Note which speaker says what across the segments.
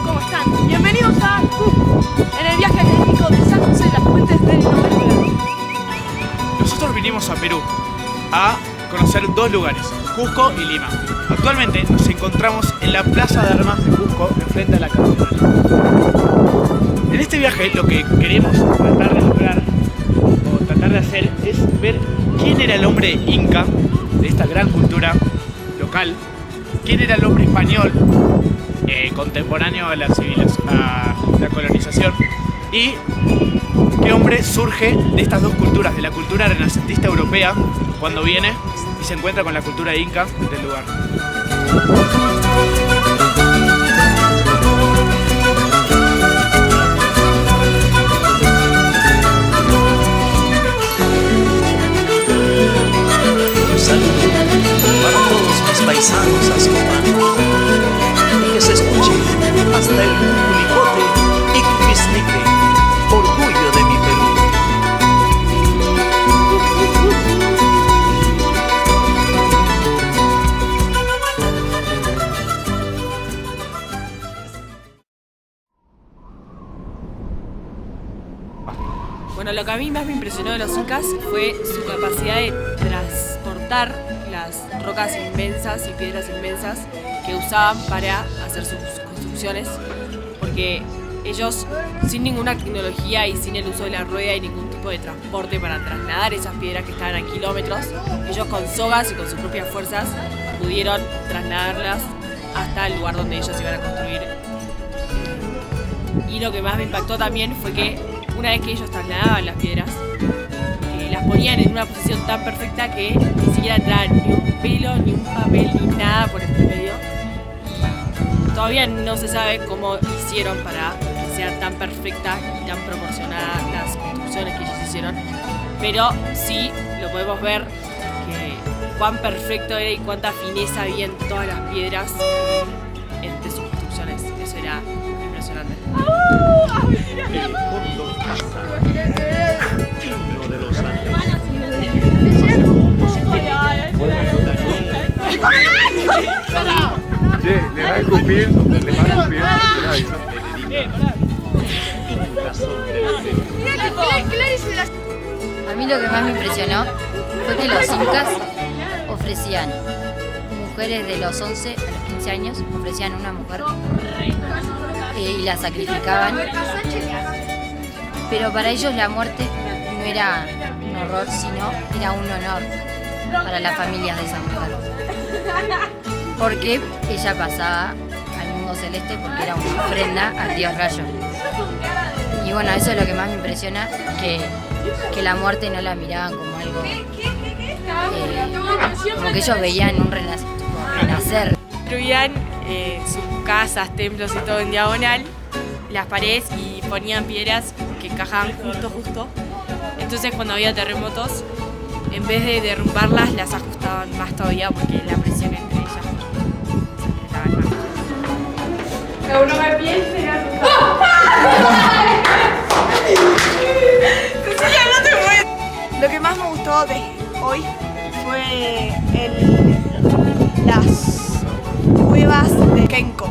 Speaker 1: ¿Cómo están? Bienvenidos a Cusco, en el viaje técnico de San José de las Fuentes del Noveno.
Speaker 2: Nosotros vinimos a Perú a conocer dos lugares, Cusco y Lima. Actualmente nos encontramos en la Plaza de Armas de Cusco, enfrente a la catedral. En este viaje lo que queremos tratar de lograr o tratar de hacer es ver quién era el hombre inca de esta gran cultura local, quién era el hombre español contemporáneo a la colonización, y qué hombre surge de estas dos culturas, de la cultura renacentista europea cuando viene y se encuentra con la cultura inca del lugar.
Speaker 3: Un saludo para todos mis paisanos azcopanos, y que se escuche hasta el Cunicote y Cupisnique, orgullo de mi Perú.
Speaker 4: Bueno, lo que a mí más me impresionó de los incas fue su capacidad de transportar las rocas inmensas y piedras inmensas que usaban para hacer sus construcciones, porque ellos, sin ninguna tecnología y sin el uso de la rueda y ningún tipo de transporte para trasladar esas piedras que estaban a kilómetros, ellos con sogas y con sus propias fuerzas pudieron trasladarlas hasta el lugar donde ellos iban a construir. Y lo que más me impactó también fue que una vez que ellos trasladaban las piedras, las ponían en una posición tan perfecta que ni siquiera entraba ni un pelo, ni un papel, ni nada por este medio. Y todavía no se sabe cómo hicieron para que sea tan perfecta y tan proporcionada las construcciones que ellos hicieron, pero sí lo podemos ver que cuán perfecto era y cuánta fineza había en todas las piedras entre sus construcciones. Eso era impresionante.
Speaker 3: El fondo pasa, himno de los Andes.
Speaker 5: Che, le va a escupir, le va a escupir.
Speaker 6: A mí lo que más me impresionó fue que los incas ofrecían mujeres de los 11 a los 15 años, ofrecían una mujer y la sacrificaban, pero para ellos la muerte no era un horror, sino era un honor para las familias de esa mujer, porque ella pasaba al mundo celeste porque era una ofrenda al dios Rayo. Y bueno, eso es lo que más me impresiona, que la muerte no la miraban como algo, como que ellos veían un renacer.
Speaker 4: Construían sus casas, templos y todo en diagonal, las paredes, y ponían piedras que encajaban justo. Entonces cuando había terremotos, en vez de derrumbarlas, las ajustaban más todavía porque la presión entre ellas se apretaba más. Que uno me piense y
Speaker 1: Lo que más me gustó de hoy fue las cuevas de Kenko,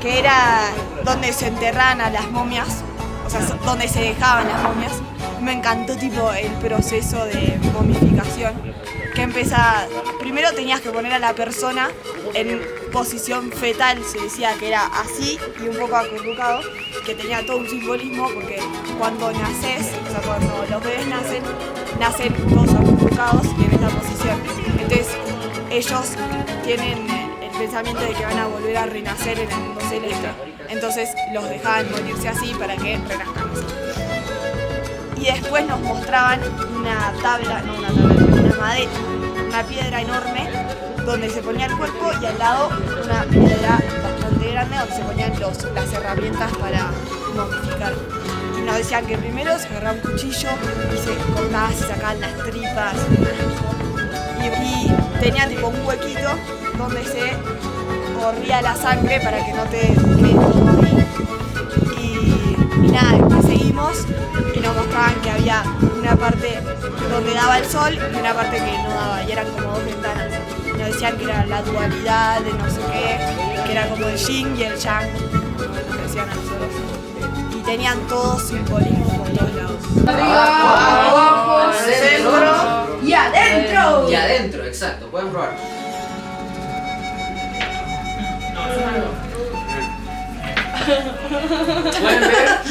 Speaker 1: que era donde se enterraban a las momias, o sea, donde se dejaban las momias. Me encantó tipo el proceso de momificación, que empezaba, primero tenías que poner a la persona en posición fetal, se decía que era así y un poco acurrucado, que tenía todo un simbolismo porque cuando naces, o sea, cuando los bebés nacen todos acurrucados y en esa posición. Entonces ellos tienen el pensamiento de que van a volver a renacer en el mundo celeste. Entonces los dejaban morirse así para que renazcan así. Y después nos mostraban una piedra enorme donde se ponía el cuerpo y al lado una piedra bastante grande donde se ponían las herramientas para momificar. Y nos decían que primero se agarraba un cuchillo y se cortaba, se sacaban las tripas. Y tenía tipo un huequito donde se corría la sangre para que no te quede todo ahí. Y nada, después seguimos y nos mostraban que había una parte donde daba el sol y una parte que no daba, y eran como dos ventanas. Nos decían que era la dualidad de no sé qué, que era como el yin y el yang, como nos decían a nosotros. Y tenían todo simbolismo por todos lados.
Speaker 7: Arriba, abajo,
Speaker 1: centro y adentro.
Speaker 7: Y adentro, exacto, pueden probar. ¿Pueden ver?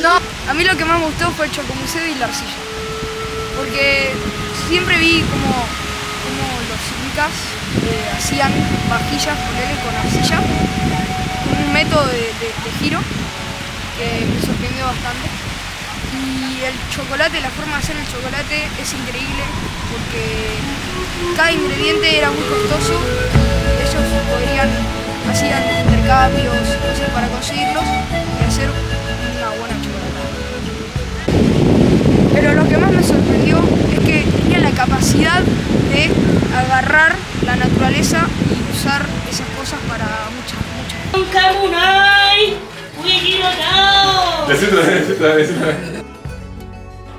Speaker 8: No, a mí lo que más me gustó fue el chocomuseo y la arcilla. Porque siempre vi como los incas hacían vajillas, ponele, con arcilla, con un método de giro que me sorprendió bastante. Y el chocolate, la forma de hacer el chocolate es increíble porque cada ingrediente era muy costoso. Ellos hacían intercambios, cosas para conseguirlos y hacer una buena chocolatada. Pero lo que más me sorprendió es que tenía la capacidad de agarrar la naturaleza y usar esas cosas para muchas.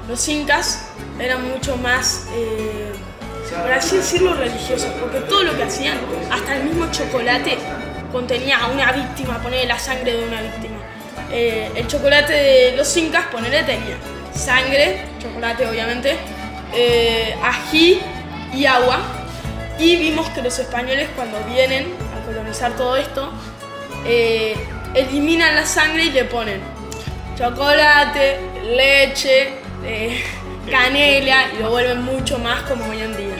Speaker 9: Los incas eran mucho más, por así decirlo, religiosos, porque todo lo que hacían, hasta el mismo chocolate, contenía a una víctima, ponerle la sangre de una víctima. El chocolate de los incas, ponerle, tenía sangre, chocolate obviamente, ají y agua. Y vimos que los españoles, cuando vienen a colonizar todo esto, eliminan la sangre y le ponen chocolate, leche, canela, y lo vuelven mucho más como hoy en día.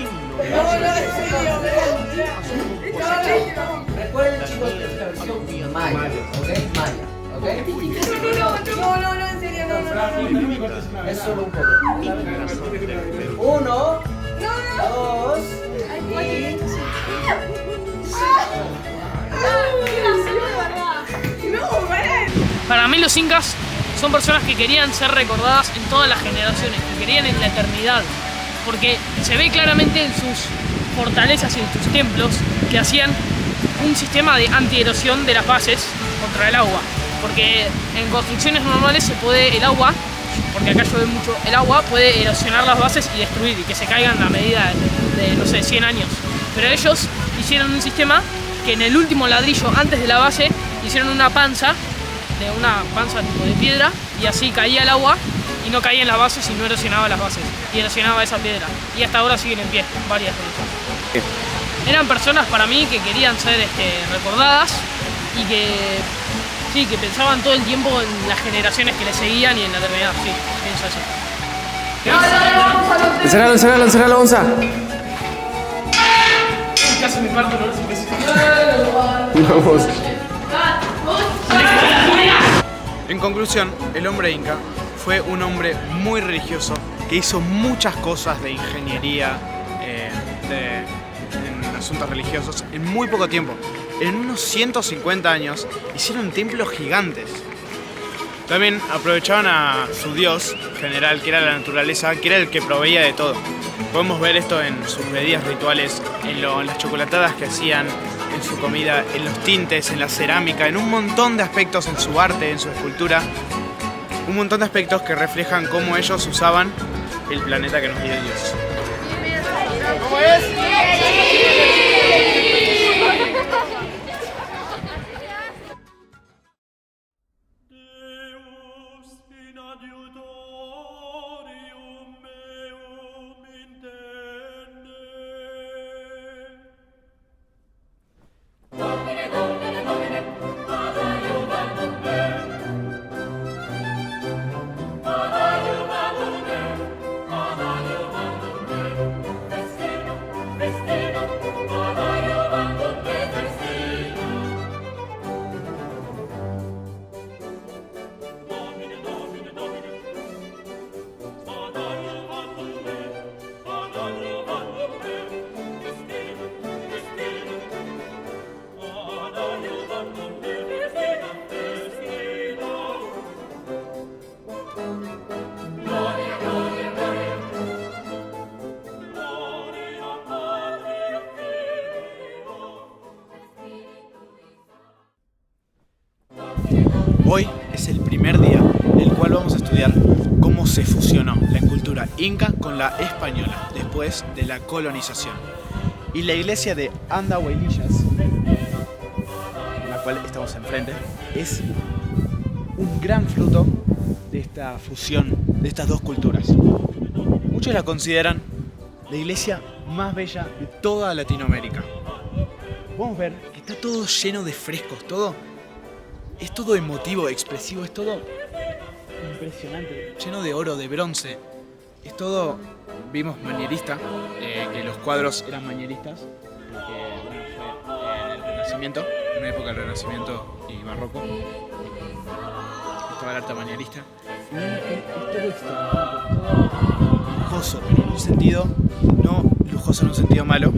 Speaker 7: Recuerden, chicos, que es la versión maya, ¿ok? Maya, ¿ok?
Speaker 1: No, en serio, no.
Speaker 7: Es solo un poco. 1, 2 y...
Speaker 10: Para mí los incas son personas que querían ser recordadas en todas las generaciones, que querían en la eternidad, porque se ve claramente en sus fortalezas y en sus templos que hacían un sistema de antierosión de las bases contra el agua, porque en construcciones normales el agua, porque acá llueve mucho, el agua puede erosionar las bases y destruir y que se caigan a medida de no sé, 100 años, pero ellos hicieron un sistema que en el último ladrillo antes de la base hicieron una panza tipo de piedra, y así caía el agua y no caía en las bases y no erosionaba las bases, y erosionaba esa piedra, y hasta ahora siguen en pie varias de ellas. Eran personas para mí que querían ser recordadas y que pensaban todo el tiempo en las generaciones que les seguían y en la eternidad. Sí, pienso eso.
Speaker 5: Encerralo, Gonza.
Speaker 10: Casi me parto los
Speaker 5: Vamos.
Speaker 2: En conclusión, el hombre inca fue un hombre muy religioso que hizo muchas cosas de ingeniería en asuntos religiosos en muy poco tiempo. En unos 150 años hicieron templos gigantes. También aprovechaban a su dios general, que era la naturaleza, que era el que proveía de todo. Podemos ver esto en sus medidas rituales, en las chocolatadas que hacían, en su comida, en los tintes, en la cerámica, en un montón de aspectos, en su arte, en su escultura. Un montón de aspectos que reflejan cómo ellos usaban el planeta que nos dio Dios.
Speaker 1: ¿Cómo es?
Speaker 11: Destino,
Speaker 2: Hoy es el primer día en el cual vamos a estudiar cómo se fusionó la cultura inca con la española después de la colonización. Y la iglesia de Andahuaylillas, en la cual estamos enfrente, es un gran fruto de esta fusión de estas dos culturas. Muchos la consideran la iglesia más bella de toda Latinoamérica. Podemos ver que está todo lleno de frescos, es todo emotivo, expresivo, es todo impresionante, lleno de oro, de bronce. Es todo, vimos manierista, que los cuadros eran manieristas, porque fue en el Renacimiento, en una época del Renacimiento y Barroco. Estaba el arte manierista. Y es todo extravagante, todo lujoso, pero en un sentido, no lujoso en un sentido malo,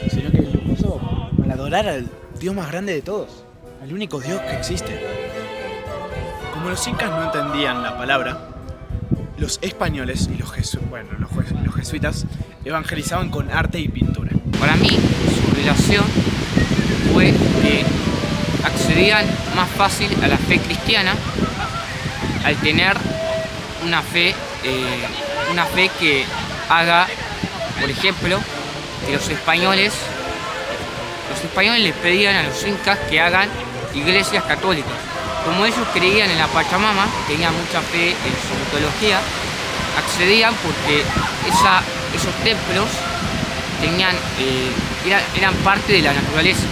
Speaker 2: sino que lujoso para adorar al Dios más grande de todos, al único Dios que existe. Como los incas no entendían la palabra, los españoles y los jesuitas evangelizaban con arte y pintura.
Speaker 11: Para mí, su relación fue que accedían más fácil a la fe cristiana al tener una fe que haga, por ejemplo, que los españoles les pedían a los incas que hagan iglesias católicas. Como ellos creían en la Pachamama, tenían mucha fe en su mitología, accedían porque esos templos eran parte de la naturaleza.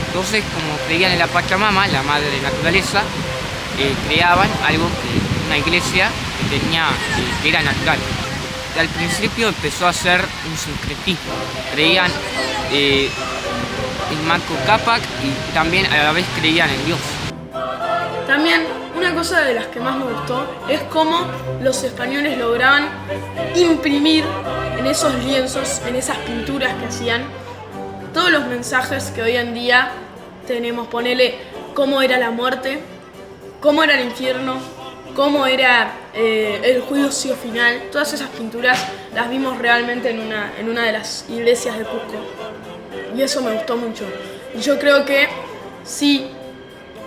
Speaker 11: Entonces, como creían en la Pachamama, la madre de la naturaleza, creaban una iglesia que era natural. Y al principio empezó a ser un sincretismo. Creían en Manco Cápac y también a la vez creían en Dios.
Speaker 9: También una cosa de las que más me gustó es cómo los españoles lograban imprimir en esos lienzos, en esas pinturas que hacían, todos los mensajes que hoy en día tenemos. Ponele cómo era la muerte, cómo era el infierno, cómo era el juicio final. Todas esas pinturas las vimos realmente en una de las iglesias de Cusco. Y eso me gustó mucho. Y yo creo que sí,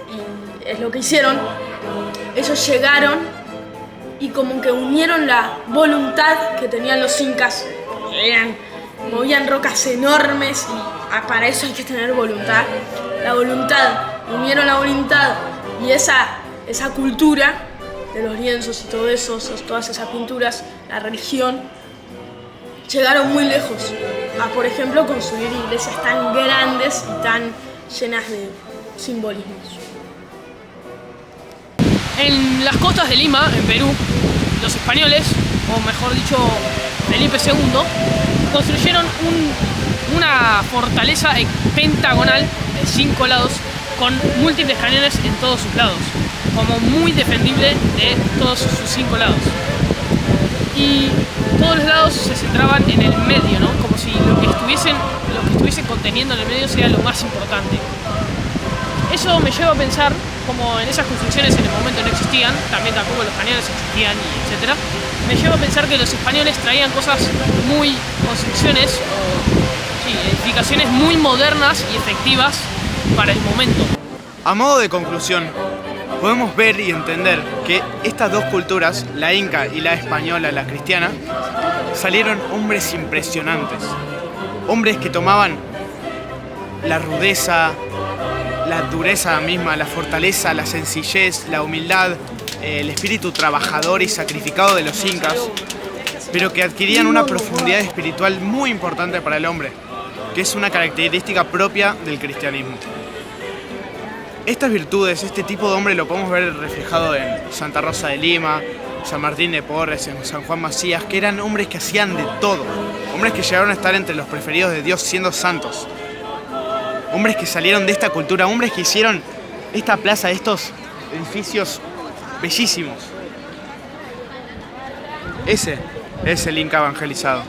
Speaker 9: y es lo que hicieron, ellos llegaron y como que unieron la voluntad que tenían los incas, movían rocas enormes y para eso hay que tener voluntad. La voluntad, unieron la voluntad y esa cultura de los lienzos y todo eso, todas esas pinturas, la religión, llegaron muy lejos a, por ejemplo, construir iglesias tan grandes y tan llenas de simbolismos.
Speaker 10: En las costas de Lima, en Perú, los españoles, o mejor dicho, Felipe II, construyeron una fortaleza pentagonal de 5 lados con múltiples cañones en todos sus lados, como muy defendible de todos sus 5 lados. Y todos los lados se centraban en el medio, ¿no? Como si lo que estuviesen conteniendo en el medio sea lo más importante. Eso me lleva a pensar, como en esas construcciones en el momento no existían, también tampoco los cañones existían, etc. Me lleva a pensar que los españoles traían construcciones o edificaciones muy modernas y efectivas para el momento.
Speaker 2: A modo de conclusión, podemos ver y entender que estas dos culturas, la inca y la española, la cristiana, salieron hombres impresionantes. Hombres que tomaban la rudeza, la dureza misma, la fortaleza, la sencillez, la humildad, el espíritu trabajador y sacrificado de los incas, pero que adquirían una profundidad espiritual muy importante para el hombre, que es una característica propia del cristianismo. Estas virtudes, este tipo de hombre lo podemos ver reflejado en Santa Rosa de Lima, San Martín de Porres, en San Juan Macías, que eran hombres que hacían de todo, hombres que llegaron a estar entre los preferidos de Dios siendo santos, hombres que salieron de esta cultura, hombres que hicieron esta plaza, estos edificios bellísimos. Ese es el Inca evangelizado.